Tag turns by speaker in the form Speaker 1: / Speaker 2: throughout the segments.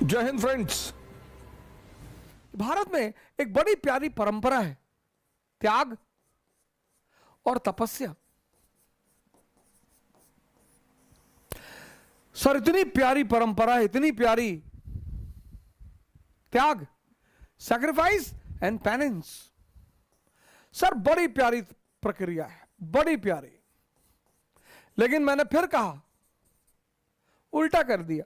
Speaker 1: जय हिंद फ्रेंड्स। भारत में एक बड़ी प्यारी परंपरा है, त्याग और तपस्या। सर इतनी प्यारी परंपरा है, इतनी प्यारी। त्याग, सैक्रिफाइस एंड पेनेंस। सर बड़ी प्यारी प्रक्रिया है, बड़ी प्यारी। लेकिन मैंने फिर कहा, उल्टा कर दिया।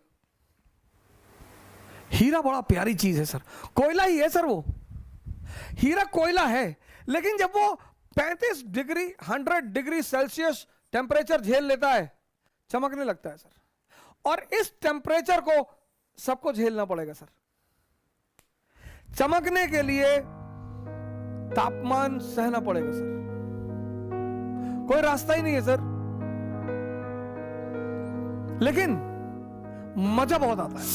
Speaker 1: हीरा बड़ा प्यारी चीज है सर, कोयला ही है सर वो। हीरा कोयला है, लेकिन जब वो 35 डिग्री 100 डिग्री सेल्सियस टेम्परेचर झेल लेता है, चमकने लगता है सर। और इस टेम्परेचर को सबको झेलना पड़ेगा सर। चमकने के लिए तापमान सहना पड़ेगा सर, कोई रास्ता ही नहीं है सर। लेकिन मजा बहुत आता है।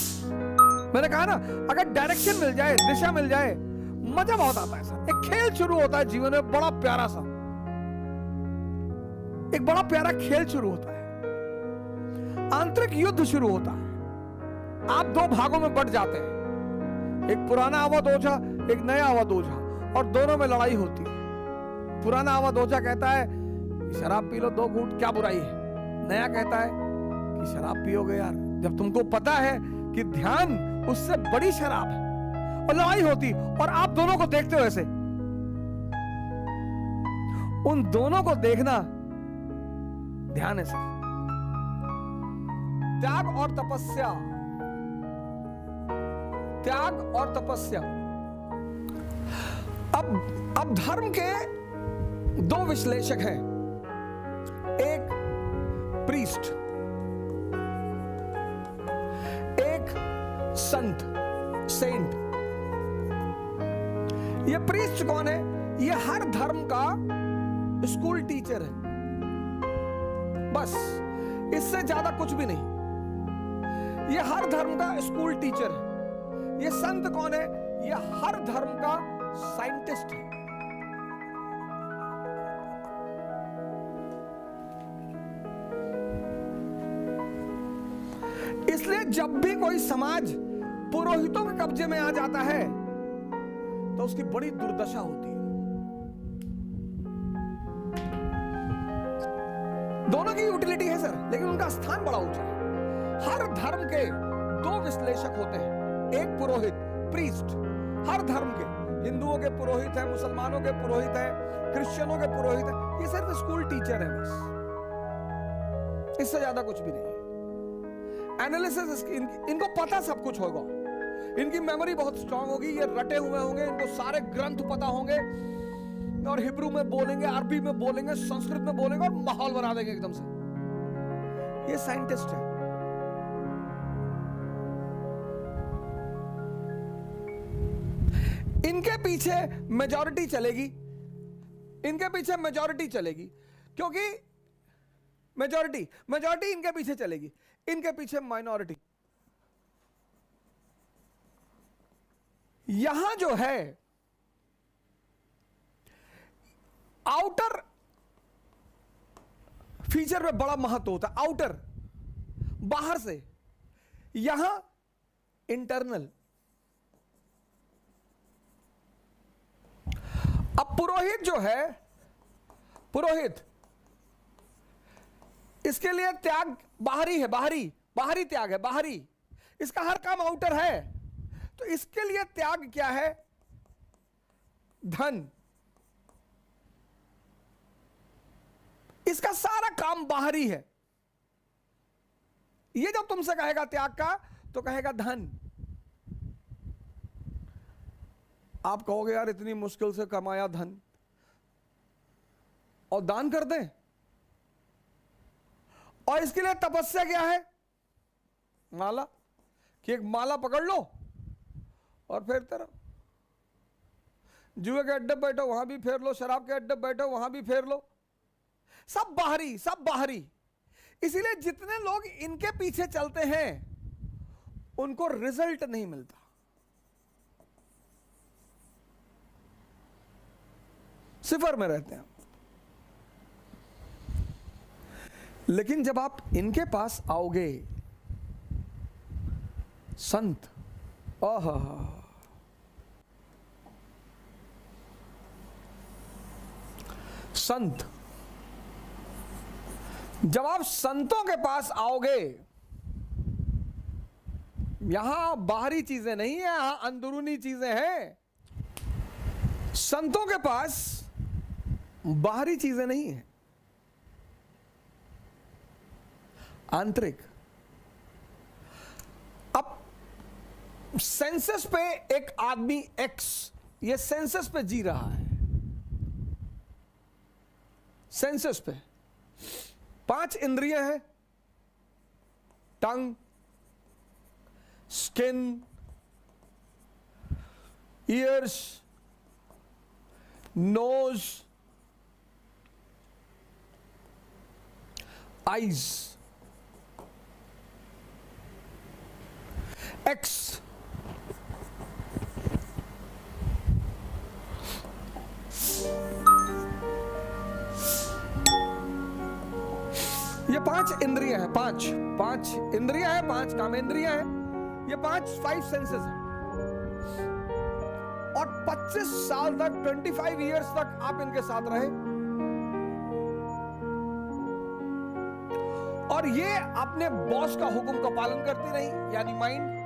Speaker 1: मैंने कहा ना, अगर डायरेक्शन मिल जाए, दिशा मिल जाए, मजा बहुत आता है सर। एक खेल शुरू होता है जीवन में, बड़ा प्यारा सा, एक बड़ा प्यारा खेल शुरू होता है। आंतरिक युद्ध शुरू होता है। आप दो भागों में बंट जाते हैं, एक पुराना अवध ओझा, एक नया अवध ओझा, और दोनों में लड़ाई होती है। पुराना अवध ओझा कहता है कि शराब पी लो 2 घूंट, क्या बुराई है। नया कहता है कि शराब पियोगे यार, जब तुमको पता है कि ध्यान उससे बड़ी शराब है। और लड़ाई होती, और आप दोनों को देखते हो ऐसे। उन दोनों को देखना ध्यान है सर। त्याग और तपस्या, त्याग और तपस्या। अब धर्म के 2 विश्लेषक हैं, एक प्रीस्ट, एक संत, सेंट। ये प्रीस्ट कौन है? ये हर धर्म का स्कूल टीचर है, बस, इससे ज्यादा कुछ भी नहीं। ये हर धर्म का स्कूल टीचर है। ये संत कौन है? ये हर धर्म का साइंटिस्ट है। इसलिए जब भी कोई समाज पुरोहितों के कब्जे में आ जाता है तो उसकी बड़ी दुर्दशा होती है। दोनों की यूटिलिटी है सर, लेकिन उनका स्थान बड़ा ऊंचा है। हर धर्म के 2 विश्लेषक होते हैं, एक पुरोहित, प्रीस्ट। हर धर्म के, हिंदुओं के पुरोहित हैं, मुसलमानों के पुरोहित हैं, क्रिश्चियनों के पुरोहित हैं। ये सिर्फ स्कूल टीचर हैं बस, इससे ज्यादा कुछ भी नहीं। एनालिसिस इनको पता सब कुछ होगा, इनकी मेमोरी बहुत स्ट्रांग होगी, ये रटे हुए होंगे, इनको सारे ग्रंथ पता होंगे, और हिब्रू में बोलेंगे, अरबी में बोलेंगे, संस्कृत में बोलेंगे, और माहौल बना देंगे एकदम से। ये साइंटिस्ट है। इनके पीछे मेजॉरिटी चलेगी, इनके पीछे मेजॉरिटी चलेगी, क्योंकि मेजॉरिटी इनके पीछे चलेगी, इनके पीछे माइनॉरिटी। यहां जो है आउटर फीचर में बड़ा महत्व होता है, आउटर, बाहर से। यहां इंटरनल। अब पुरोहित जो है, पुरोहित, इसके लिए त्याग बाहरी है, बाहरी त्याग है, बाहरी। इसका हर काम आउटर है। तो इसके लिए त्याग क्या है? धन। इसका सारा काम बाहरी है। ये जब तुमसे कहेगा त्याग का, तो कहेगा धन। आप कहोगे यार इतनी मुश्किल से कमाया धन, और दान कर दें। और इसके लिए तपस्या क्या है? माला, कि एक माला पकड़ लो और फेरते रहो। जुए के अड्डे बैठो, वहां भी फेर लो, शराब के अड्डे बैठो, वहां भी फेर लो। सब बाहरी, सब बाहरी। इसीलिए जितने लोग इनके पीछे चलते हैं उनको रिजल्ट नहीं मिलता। सिफर में रहते हैं। लेकिन जब आप इनके पास आओगे, संत, ओह, संत, जब आप संतों के पास आओगे, यहां बाहरी चीजें नहीं है, यहां अंदरूनी चीजें हैं। संतों के पास बाहरी चीजें नहीं है, आंतरिक। अब सेंसस पे एक आदमी एक्स, ये सेंसस पे जी रहा है, सेंसस पे 5 इंद्रियां हैं, tongue, skin, ears, nose, eyes, एक्स। ये 5 इंद्रियां हैं, 5 इंद्रियां हैं, 5 कामेंद्रियां हैं, ये 5 सेंसेस हैं। और 25 साल तक, 25 इयर्स तक आप इनके साथ रहे, और ये अपने बॉस का हुक्म का पालन करती रही, यानी माइंड,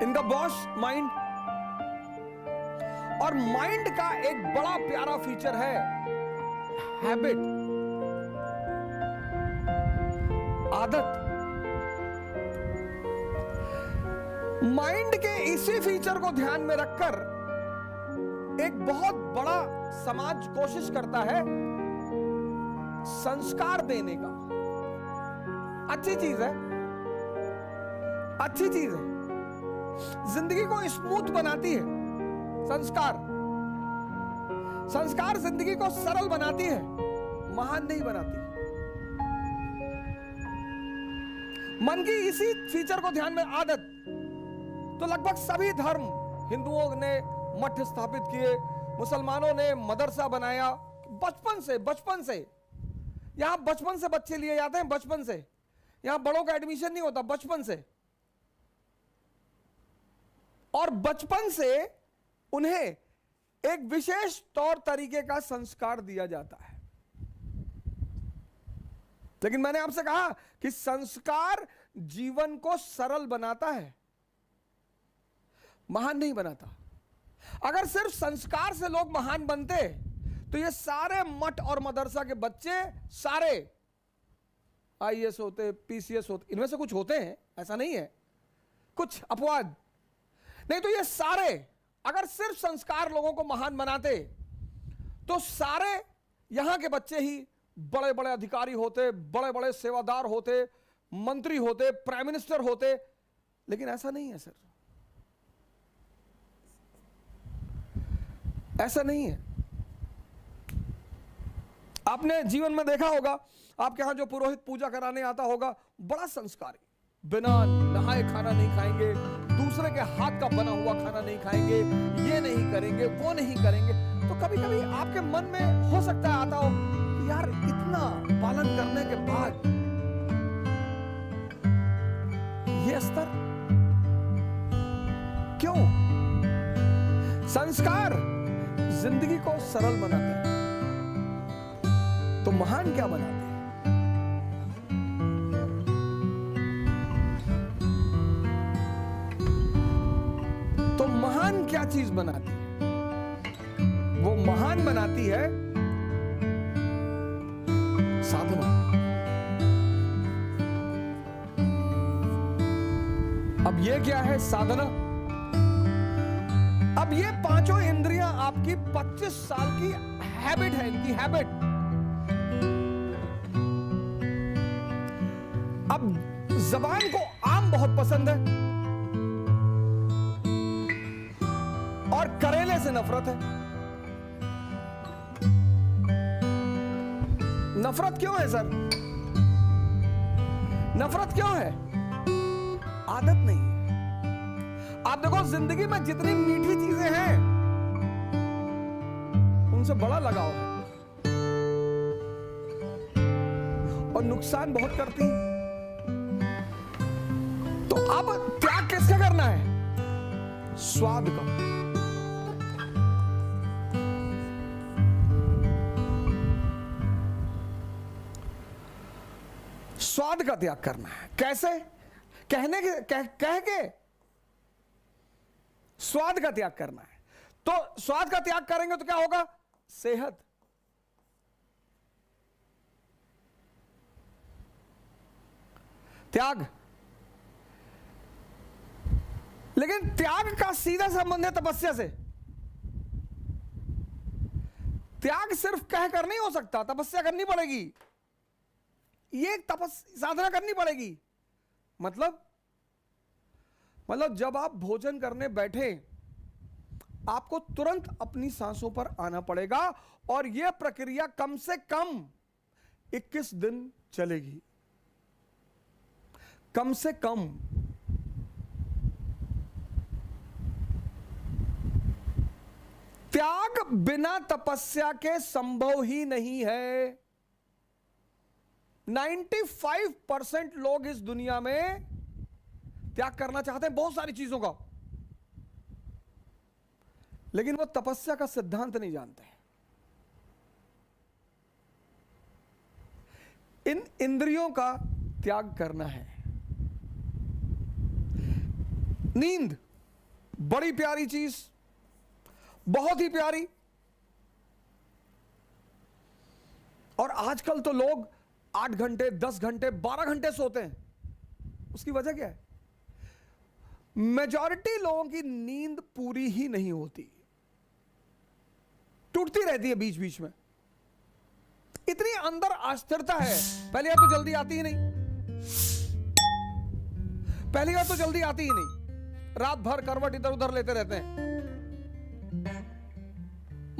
Speaker 1: इनका बॉस माइंड। और माइंड का एक बड़ा प्यारा फीचर है हैबिट, आदत। माइंड के इसी फीचर को ध्यान में रखकर एक बहुत बड़ा समाज कोशिश करता है संस्कार देने का। अच्छी चीज है, अच्छी चीज है, जिंदगी को स्मूथ बनाती है संस्कार। संस्कार जिंदगी को सरल बनाती है, महान नहीं बनाती। मन की इसी फीचर को ध्यान में, आदत। तो लगभग सभी धर्म, हिंदुओं ने मठ स्थापित किए, मुसलमानों ने मदरसा बनाया, बचपन से यहां बचपन से बच्चे लिए जाते हैं, बचपन से यहां बड़ों का एडमिशन नहीं होता, बचपन से। और बचपन से उन्हें एक विशेष तौर तरीके का संस्कार दिया जाता है। लेकिन मैंने आपसे कहा कि संस्कार जीवन को सरल बनाता है, महान नहीं बनाता। अगर सिर्फ संस्कार से लोग महान बनते तो ये सारे मठ और मदरसा के बच्चे सारे आईएएस होते, पीसीएस होते। इनमें से कुछ होते हैं, ऐसा नहीं है, कुछ अपवाद नहीं। तो ये सारे अगर सिर्फ संस्कार लोगों को महान बनाते तो सारे यहां के बच्चे ही बड़े बड़े अधिकारी होते, बड़े बड़े सेवादार होते, मंत्री होते, प्राइम मिनिस्टर होते। लेकिन ऐसा नहीं है सर, ऐसा नहीं है। आपने जीवन में देखा होगा, आपके यहां जो पुरोहित पूजा कराने आता होगा, बड़ा संस्कारी, बिना नहाए खाना नहीं खाएंगे, दूसरे के हाथ का बना हुआ खाना नहीं खाएंगे, ये नहीं करेंगे, वो नहीं करेंगे। तो कभी कभी आपके मन में हो सकता है आता हो कि यार इतना पालन करने के बाद ये स्तर क्यों? संस्कार जिंदगी को सरल बनाते हैं, तो महान क्या बनाते हैं? तो महान क्या चीज बनाती है? वो महान बनाती है साधना। अब ये क्या है साधना? अब ये पांचों इंद्रियां आपकी 25 साल की हैबिट है, इनकी हैबिट। अब जबान को आम बहुत पसंद है और करेले से नफरत है। नफरत क्यों है सर? नफरत क्यों है? आदत नहीं है। आप देखो जिंदगी में जितनी मीठी चीजें हैं उनसे बड़ा लगाव है और नुकसान बहुत करती हैं। अब त्याग किसका करना है? स्वाद का। स्वाद का त्याग करना है। कैसे? कहने के कह के स्वाद का त्याग करना है। तो स्वाद का त्याग करेंगे तो क्या होगा? सेहत। त्याग। लेकिन त्याग का सीधा संबंध है तपस्या से। त्याग सिर्फ कहकर नहीं हो सकता, तपस्या करनी पड़ेगी। ये एक साधना करनी पड़ेगी। मतलब जब आप भोजन करने बैठे, आपको तुरंत अपनी सांसों पर आना पड़ेगा और यह प्रक्रिया कम से कम 21 दिन चलेगी। कम से कम। त्याग बिना तपस्या के संभव ही नहीं है। 95% लोग इस दुनिया में त्याग करना चाहते हैं बहुत सारी चीजों का, लेकिन वो तपस्या का सिद्धांत नहीं जानते। इन इंद्रियों का त्याग करना है। नींद बड़ी प्यारी चीज, बहुत ही प्यारी। और आजकल तो लोग 8 घंटे, 10 घंटे, 12 घंटे सोते हैं। उसकी वजह क्या है? मेजॉरिटी लोगों की नींद पूरी ही नहीं होती, टूटती रहती है बीच बीच में। इतनी अंदर अस्थिरता है। पहली बात तो जल्दी आती ही नहीं। पहली बात तो जल्दी आती ही नहीं। रात भर करवट इधर उधर लेते रहते हैं।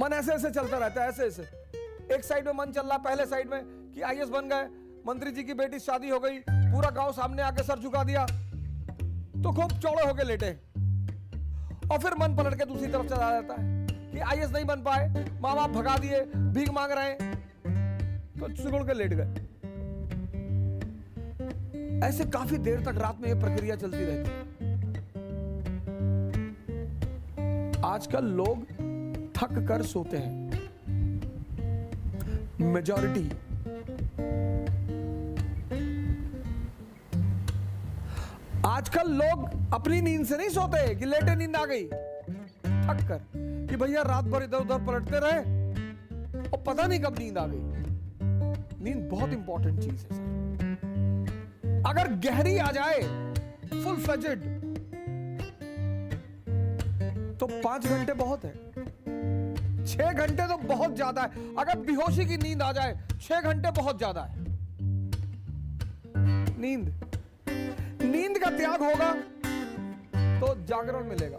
Speaker 1: मन ऐसे ऐसे चलता रहता है, ऐसे ऐसे। एक साइड में मन चल रहा, पहले साइड में कि आईएएस बन गए, मंत्री जी की बेटी शादी हो गई, पूरा गांव सामने आके सर झुका दिया, तो खूब चौड़े होके लेटे। और फिर मन पलट के दूसरी तरफ चला जाता है कि आईएएस नहीं बन पाए, माँ बाप भगा दिए, भीख मांग रहे हैं, तो सिकुड़ के लेट गए। ऐसे काफी देर तक रात में यह प्रक्रिया चलती रहती है। आजकल लोग थक कर सोते हैं, मेजॉरिटी। आजकल लोग अपनी नींद से नहीं सोते कि लेटे नींद आ गई, थक कर कि भैया रात भर इधर उधर पलटते रहे और पता नहीं कब नींद आ गई। नींद बहुत इंपॉर्टेंट चीज है सर। अगर गहरी आ जाए, फुल फ्लेजेड, तो 5 घंटे बहुत है। 6 घंटे तो बहुत ज्यादा है। अगर बेहोशी की नींद आ जाए, 6 घंटे बहुत ज्यादा है। नींद का त्याग होगा तो जागरण मिलेगा।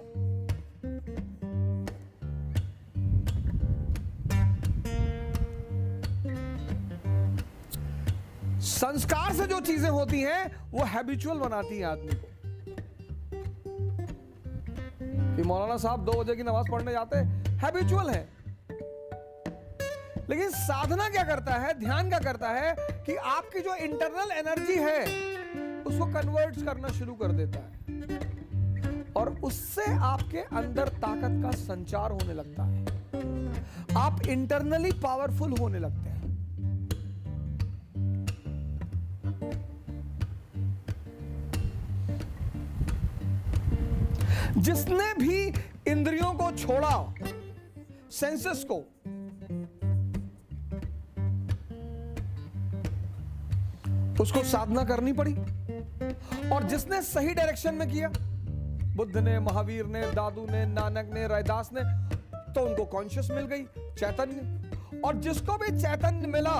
Speaker 1: संस्कार से जो चीजें होती हैं वो हैबिचुअल बनाती हैं आदमी को। कि मौलाना साहब 2 बजे की नमाज पढ़ने जाते, हैबिचुअल है। लेकिन साधना क्या करता है, ध्यान क्या करता है कि आपकी जो इंटरनल एनर्जी है उसको कन्वर्ट करना शुरू कर देता है और उससे आपके अंदर ताकत का संचार होने लगता है। आप इंटरनली पावरफुल होने लगते हैं। जिसने भी इंद्रियों को छोड़ा, सेंसेस को, उसको साधना करनी पड़ी। और जिसने सही डायरेक्शन में किया, बुद्ध ने, महावीर ने, दादू ने, नानक ने, रैदास ने, तो उनको कॉन्शियस मिल गई, चैतन्य। और जिसको भी चैतन्य मिला,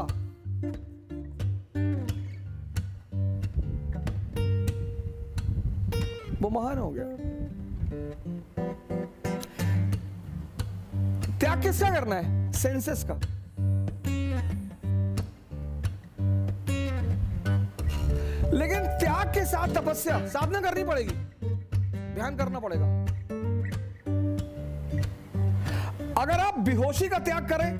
Speaker 1: वो महान हो गया। त्याग किसका करना है? सेंसेस का। लेकिन त्याग के साथ तपस्या, साधना करनी पड़ेगी, ध्यान करना पड़ेगा। अगर आप बेहोशी का त्याग करें,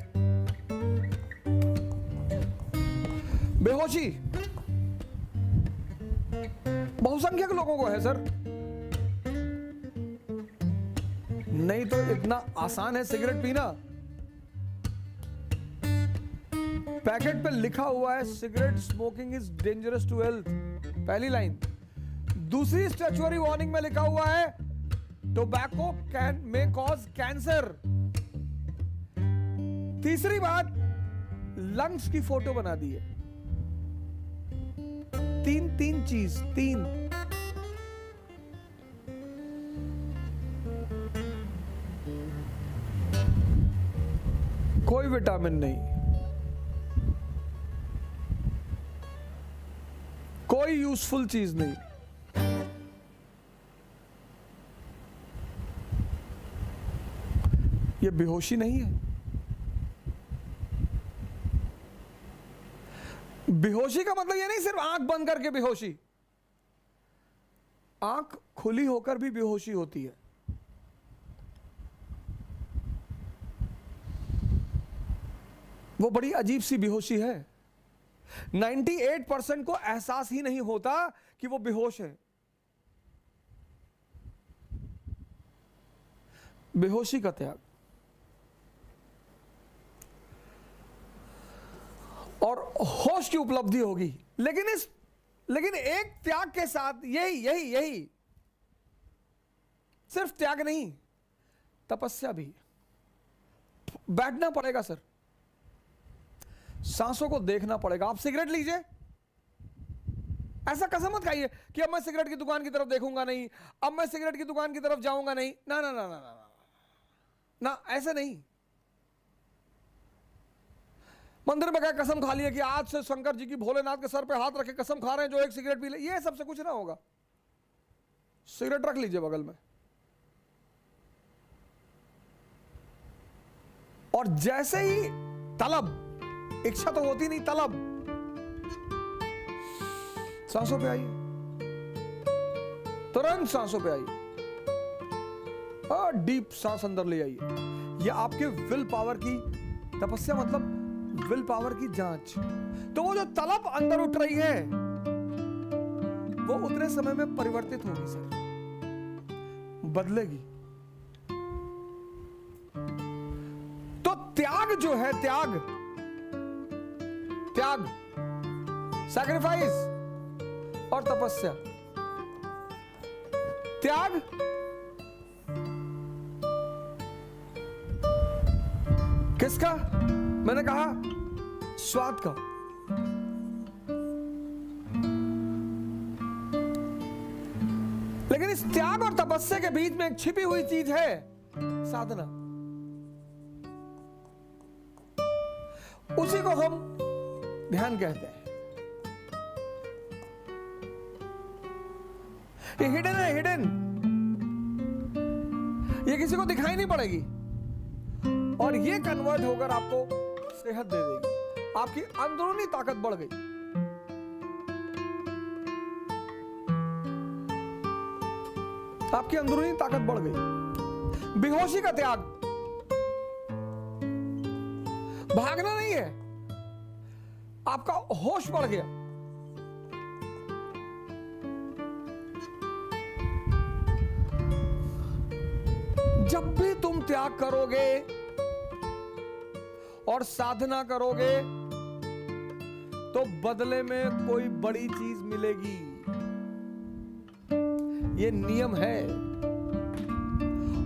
Speaker 1: बेहोशी बहुसंख्यक लोगों को है सर। नहीं तो इतना आसान है सिगरेट पीना। पैकेट पे लिखा हुआ है cigarette smoking is dangerous to health, पहली लाइन। दूसरी स्टैच्यूटरी वार्निंग में लिखा हुआ है tobacco can may cause cancer. तीसरी बात, लंग्स की फोटो बना दी है। तीन चीज, तीन। कोई विटामिन नहीं, कोई यूजफुल चीज नहीं। ये बेहोशी नहीं है। बेहोशी का मतलब ये नहीं सिर्फ आंख बंद करके बेहोशी, आंख खुली होकर भी बेहोशी होती है। वो बड़ी अजीब सी बेहोशी है। 98% को एहसास ही नहीं होता कि वो बेहोश है। बेहोशी का त्याग और होश की उपलब्धि होगी। लेकिन एक त्याग के साथ यही सिर्फ त्याग नहीं, तपस्या भी। बैठना पड़ेगा सर, सांसों को देखना पड़ेगा। आप सिगरेट लीजिए, ऐसा कसम मत खाइए कि अब मैं सिगरेट की दुकान की तरफ देखूंगा नहीं, अब मैं सिगरेट की दुकान की तरफ जाऊंगा नहीं। ना ना ना ना ना ना, ना ऐसे नहीं। मंदिर में गए, कसम खा लिया कि आज से शंकर जी की, भोलेनाथ के सर पे हाथ रखे कसम खा रहे हैं जो एक सिगरेट पी ले। ये सबसे कुछ ना होगा। सिगरेट रख लीजिए बगल में, और जैसे ही तलब, इच्छा तो होती नहीं, तलब, सांसों पे आइए, तुरंत सांसों पे आइए और डीप सांस अंदर ले आइए। ये आपके विल पावर की तपस्या, मतलब विल पावर की जांच। तो वो जो तलब अंदर उठ रही है वो उतने समय में परिवर्तित होगी सर, बदलेगी। तो त्याग जो है, त्याग सैक्रिफाइस और तपस्या। त्याग किसका? मैंने कहा स्वाद का। लेकिन इस त्याग और तपस्या के बीच में एक छिपी हुई चीज है, साधना। उसी को हम ध्यान कहते हैं। ये हिडन है, हिडन। ये किसी को दिखाई नहीं पड़ेगी और ये कन्वर्ट होकर आपको सेहत दे देगी। आपकी अंदरूनी ताकत बढ़ गई। आपकी अंदरूनी ताकत बढ़ गई। बेहोशी का त्याग, भागना नहीं है, आपका होश बढ़ गया। जब भी तुम त्याग करोगे और साधना करोगे तो बदले में कोई बड़ी चीज मिलेगी। ये नियम है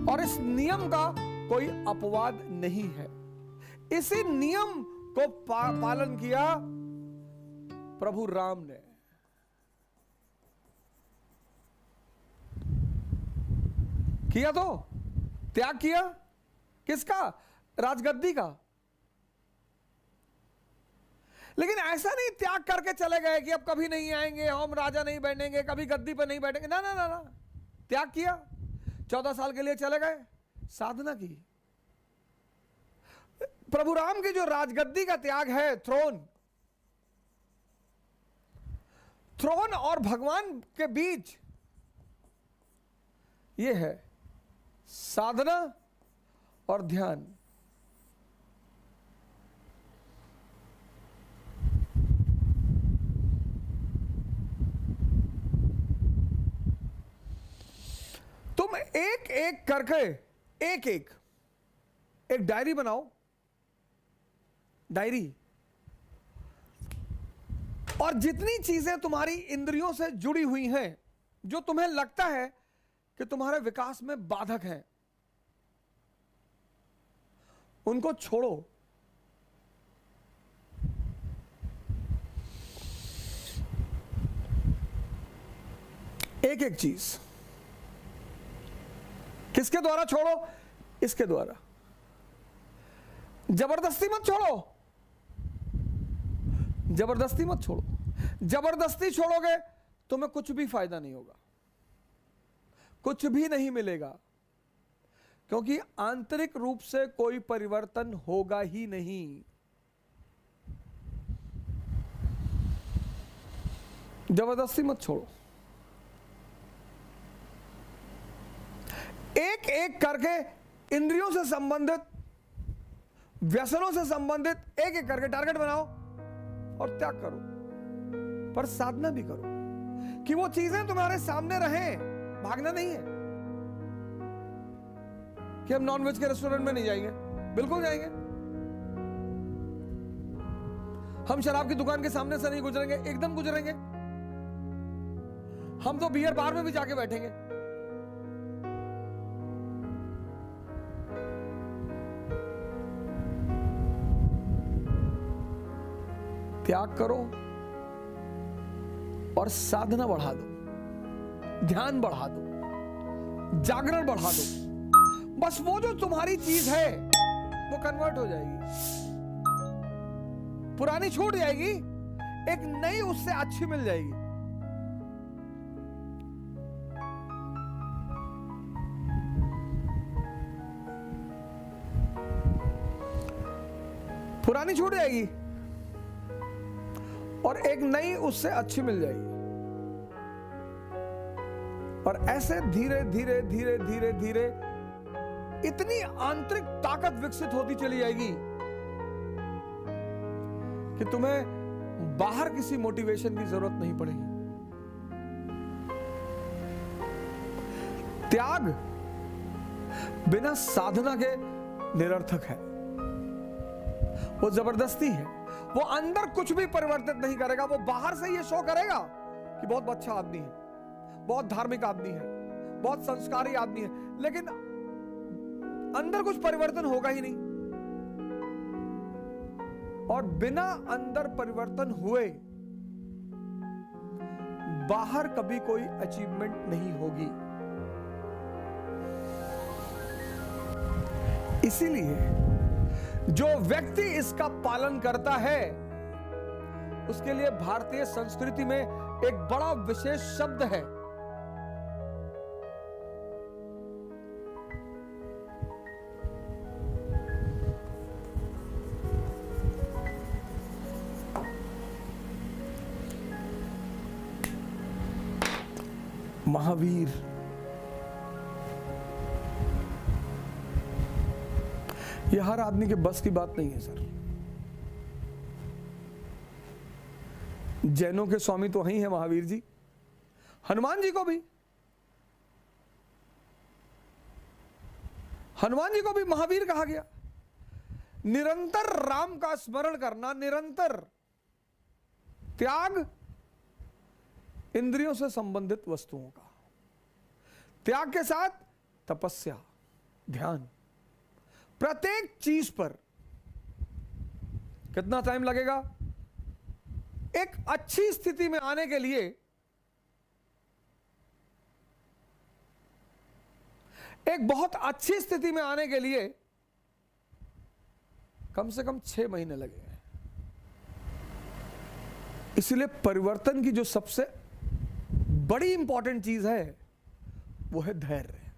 Speaker 1: और इस नियम का कोई अपवाद नहीं है। इसी नियम को पालन किया प्रभु राम ने। किया तो त्याग किया किसका? राजगद्दी का। लेकिन ऐसा नहीं त्याग करके चले गए कि अब कभी नहीं आएंगे, हम राजा नहीं बैठेंगे, कभी गद्दी पर नहीं बैठेंगे। ना ना ना ना, त्याग किया, 14 साल के लिए चले गए, साधना की। प्रभु राम की जो राजगद्दी का त्याग है, थ्रोन और भगवान के बीच ये है साधना और ध्यान। एक एक करके एक डायरी बनाओ, डायरी, और जितनी चीजें तुम्हारी इंद्रियों से जुड़ी हुई हैं, जो तुम्हें लगता है कि तुम्हारे विकास में बाधक हैं, उनको छोड़ो। एक एक चीज। किसके द्वारा छोड़ो? इसके द्वारा। जबरदस्ती मत छोड़ो, जबरदस्ती मत छोड़ो। जबरदस्ती छोड़ोगे तुम्हें कुछ भी फायदा नहीं होगा, कुछ भी नहीं मिलेगा, क्योंकि आंतरिक रूप से कोई परिवर्तन होगा ही नहीं। जबरदस्ती मत छोड़ो। एक एक करके इंद्रियों से संबंधित, व्यसनों से संबंधित एक एक करके टारगेट बनाओ और त्याग करो। पर साधना भी करो कि वो चीजें तुम्हारे सामने रहें, भागना नहीं है कि हम नॉनवेज के रेस्टोरेंट में नहीं जाएंगे, बिल्कुल जाएंगे। हम शराब की दुकान के सामने से नहीं गुजरेंगे, एकदम गुजरेंगे। हम तो बियर बार में भी जाके बैठेंगे। त्याग करो और साधना बढ़ा दो, ध्यान बढ़ा दो, जागरण बढ़ा दो। बस वो जो तुम्हारी चीज है वो कन्वर्ट हो जाएगी, पुरानी छूट जाएगी, एक नई उससे अच्छी मिल जाएगी। पुरानी छूट जाएगी और एक नई उससे अच्छी मिल जाएगी। और ऐसे धीरे धीरे धीरे धीरे धीरे इतनी आंतरिक ताकत विकसित होती चली जाएगी कि तुम्हें बाहर किसी मोटिवेशन की जरूरत नहीं पड़ेगी। त्याग बिना साधना के निरर्थक है, वो जबरदस्ती है। वो अंदर कुछ भी परिवर्तित नहीं करेगा, वो बाहर से ये शो करेगा कि बहुत अच्छा आदमी है, बहुत धार्मिक आदमी है, बहुत संस्कारी आदमी है, लेकिन अंदर कुछ परिवर्तन होगा ही नहीं। और बिना अंदर परिवर्तन हुए बाहर कभी कोई अचीवमेंट नहीं होगी। इसीलिए जो व्यक्ति इसका पालन करता है उसके लिए भारतीय संस्कृति में एक बड़ा विशेष शब्द है, महावीर। यह हर आदमी के बस की बात नहीं है सर। जैनों के स्वामी तो वही है महावीर जी, हनुमान जी को भी, हनुमान जी को भी महावीर कहा गया। निरंतर राम का स्मरण करना, निरंतर त्याग इंद्रियों से संबंधित वस्तुओं का, त्याग के साथ तपस्या, ध्यान, प्रत्येक चीज पर। कितना टाइम लगेगा? एक अच्छी स्थिति में आने के लिए एक बहुत अच्छी स्थिति में आने के लिए कम से कम 6 महीने लगेंगे। इसलिए परिवर्तन की जो सबसे बड़ी इंपॉर्टेंट चीज है वो है धैर्य।